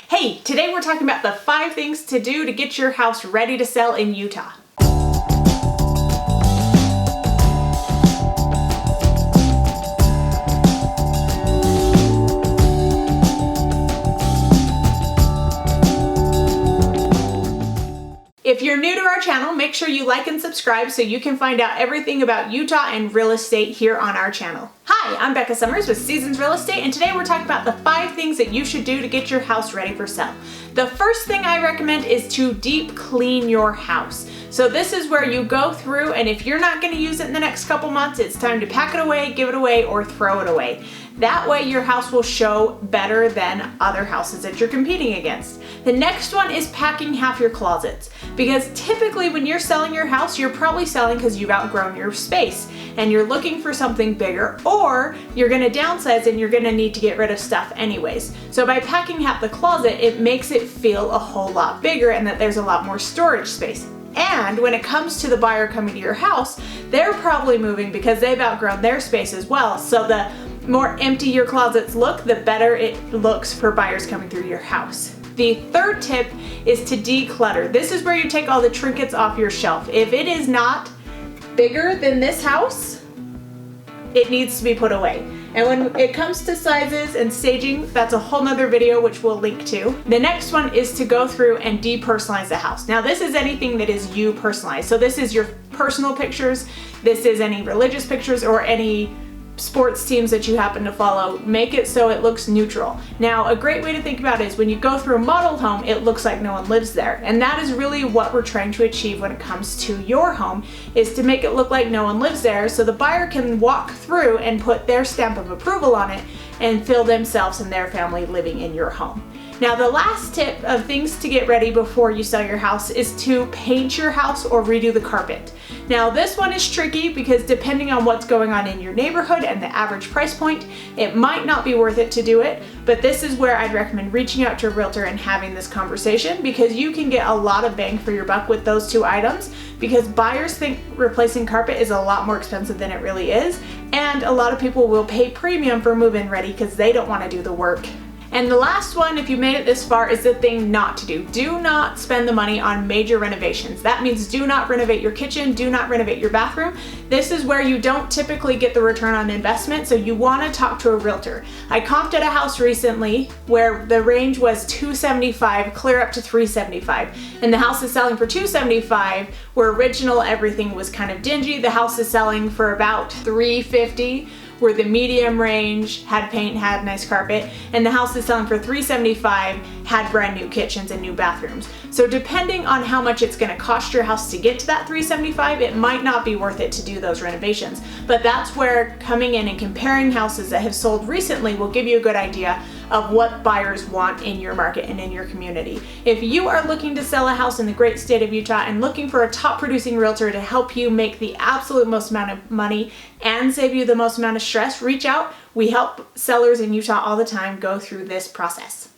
Hey, today we're talking about the 5 things to do to get your house ready to sell in Utah. If you're new to our channel, make sure you like and subscribe so you can find out everything about Utah and real estate here on our channel. Hi, I'm Becca Summers with Seasons Real Estate, and today we're talking about the 5 things that you should do to get your house ready for sale. The first thing I recommend is to deep clean your house. So this is where you go through, and if you're not going to use it in the next couple months, it's time to pack it away, give it away, or throw it away. That way your house will show better than other houses that you're competing against. The next one is packing half your closets, because typically when you're selling your house, you're probably selling because you've outgrown your space and you're looking for something bigger, or you're going to downsize and you're going to need to get rid of stuff anyways. So by packing half the closet, it makes it feel a whole lot bigger and that there's a lot more storage space. And when it comes to the buyer coming to your house, they're probably moving because they've outgrown their space as well. So the more empty your closets look, the better it looks for buyers coming through your house. The third tip is to declutter. This is where you take all the trinkets off your shelf. If it is not bigger than this house, it needs to be put away. And when it comes to sizes and staging, that's a whole nother video which we'll link to. The next one is to go through and depersonalize the house. Now this is anything that is you personalized. So this is your personal pictures, this is any religious pictures or any sports teams that you happen to follow. Make it so it looks neutral. Now a great way to think about it is when you go through a model home, it looks like no one lives there. And that is really what we're trying to achieve when it comes to your home, is to make it look like no one lives there so the buyer can walk through and put their stamp of approval on it and feel themselves and their family living in your home. Now the last tip of things to get ready before you sell your house is to paint your house or redo the carpet. Now this one is tricky because depending on what's going on in your neighborhood and the average price point, it might not be worth it to do it, but this is where I'd recommend reaching out to a realtor and having this conversation, because you can get a lot of bang for your buck with those 2 items, because buyers think replacing carpet is a lot more expensive than it really is, and a lot of people will pay premium for move-in ready because they don't want to do the work. And the last one, if you made it this far, is the thing not to do. Do not spend the money on major renovations. That means do not renovate your kitchen, do not renovate your bathroom. This is where you don't typically get the return on investment, so you want to talk to a realtor. I comped at a house recently where the range was $275 clear up to $375, and the house is selling for $275, where original everything was kind of dingy. The house is selling for about $350. where the medium range had paint, had nice carpet, and the house is selling for $375, had brand new kitchens and new bathrooms. So depending on how much it's gonna cost your house to get to that $375, it might not be worth it to do those renovations. But that's where coming in and comparing houses that have sold recently will give you a good idea of what buyers want in your market and in your community. If you are looking to sell a house in the great state of Utah and looking for a top producing realtor to help you make the absolute most amount of money and save you the most amount of stress, reach out. We help sellers in Utah all the time go through this process.